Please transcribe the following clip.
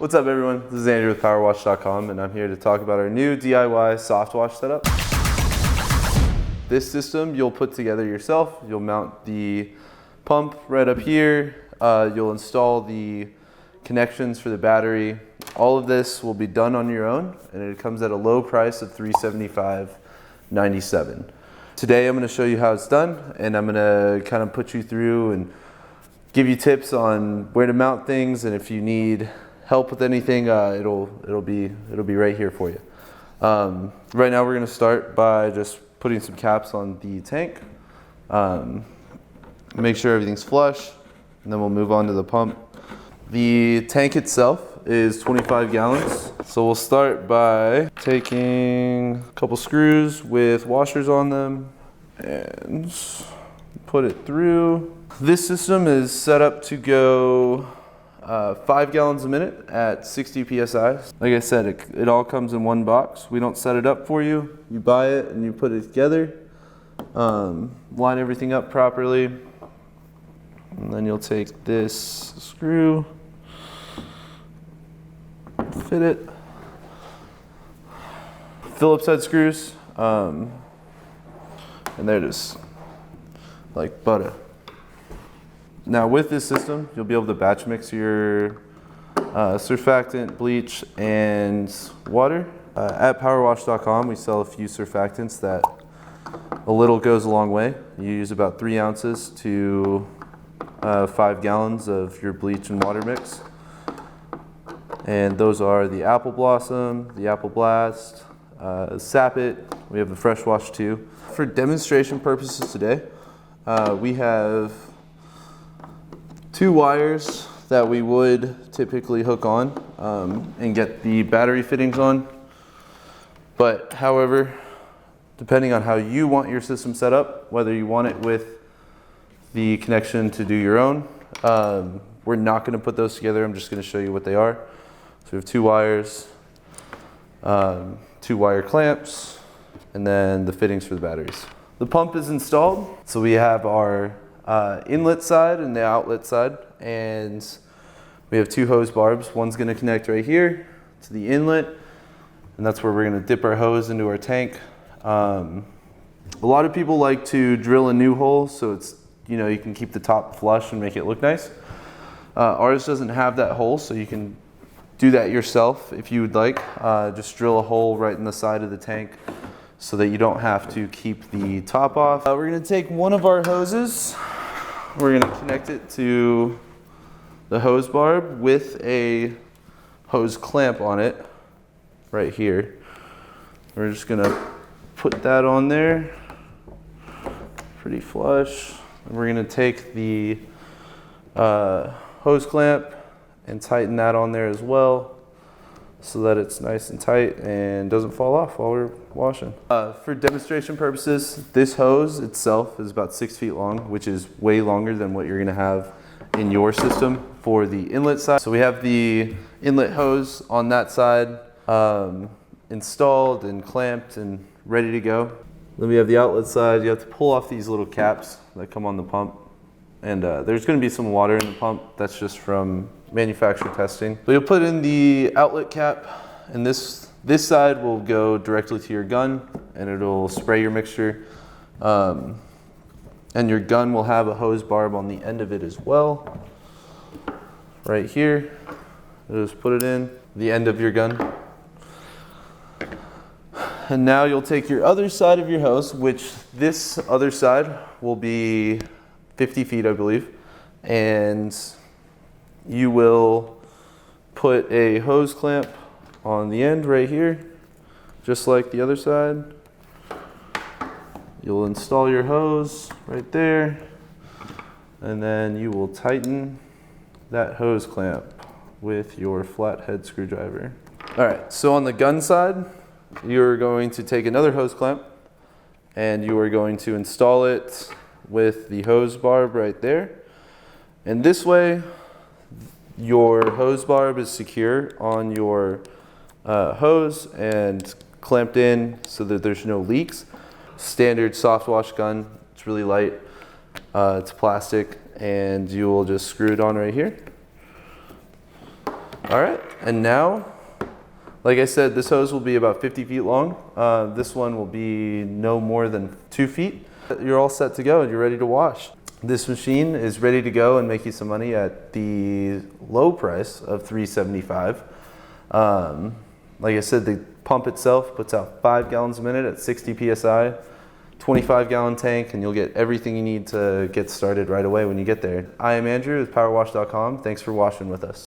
What's up everyone, this is Andrew with Powerwash.com and I'm here to talk about our new DIY soft wash setup. This system you'll put together yourself. You'll mount the pump right up here. You'll install the connections for the battery. All of this will be done on your own and it comes at a low price of $375.97. Today I'm going to show you how it's done and I'm going to kind of put you through and give you tips on where to mount things, and if you need help with anything, it'll be right here for you. Right now we're going to start by just putting some caps on the tank. Make sure everything's flush, and then we'll move on to the pump. The tank itself is 25 gallons. So we'll start by taking a couple screws with washers on them and put it through. This system is set up to go 5 gallons a minute at 60 PSI. Like I said, it all comes in one box. We don't set it up for you. You buy it and you put it together. Line everything up properly. And then you'll take this screw, fit it, Phillips head screws, and they're just like butter. Now with this system, you'll be able to batch mix your surfactant, bleach, and water. At Powerwash.com, we sell a few surfactants that a little goes a long way. You use about 3 ounces to 5 gallons of your bleach and water mix. And those are the Apple Blossom, the Apple Blast, Sap It. We have the Fresh Wash too. For demonstration purposes today, we have 2 wires that we would typically hook on and get the battery fittings on. But however, depending on how you want your system set up, whether you want it with the connection to do your own, we're not going to put those together. I'm just going to show you what they are. So we have 2 wires, 2 wire clamps, and then the fittings for the batteries. The pump is installed, so we have our inlet side and the outlet side, and we have 2 hose barbs. One's going to connect right here to the inlet, and that's where we're going to dip our hose into our tank. A lot of people like to drill a new hole so it's, you can keep the top flush and make it look nice. Ours doesn't have that hole, so you can do that yourself if you would like. Just drill a hole right in the side of the tank so that you don't have to keep the top off. We're going to take one of our hoses. We're going to connect it to the hose barb with a hose clamp on it right here. We're just going to put that on there pretty flush. And we're going to take the hose clamp and tighten that on there as well so that it's nice and tight and doesn't fall off while we're washing. For demonstration purposes, this hose itself is about 6 feet long, which is way longer than what you're going to have in your system for the inlet side. So we have the inlet hose on that side installed and clamped and ready to go. Then we have the outlet side. You have to pull off these little caps that come on the pump. And there's going to be some water in the pump. That's just from manufacturer testing. So you'll put in the outlet cap, and this side will go directly to your gun, and it'll spray your mixture. And your gun will have a hose barb on the end of it as well. Right here. Just put it in the end of your gun. And now you'll take your other side of your hose, which this other side will be 50 feet, I believe, and you will put a hose clamp on the end right here, just like the other side. You'll install your hose right there, and then you will tighten that hose clamp with your flathead screwdriver. All right, so on the gun side, you're going to take another hose clamp and you are going to install it with the hose barb right there. And this way, your hose barb is secure on your hose and clamped in so that there's no leaks. Standard soft wash gun, it's really light, it's plastic, and you will just screw it on right here. All right, and now, like I said, this hose will be about 50 feet long. This one will be no more than 2 feet. You're all set to go and you're ready to wash. This machine is ready to go and make you some money at the low price of $375. Like I said, the pump itself puts out 5 gallons a minute at 60 PSI, 25-gallon tank, and you'll get everything you need to get started right away when you get there. I am Andrew with Powerwash.com. Thanks for washing with us.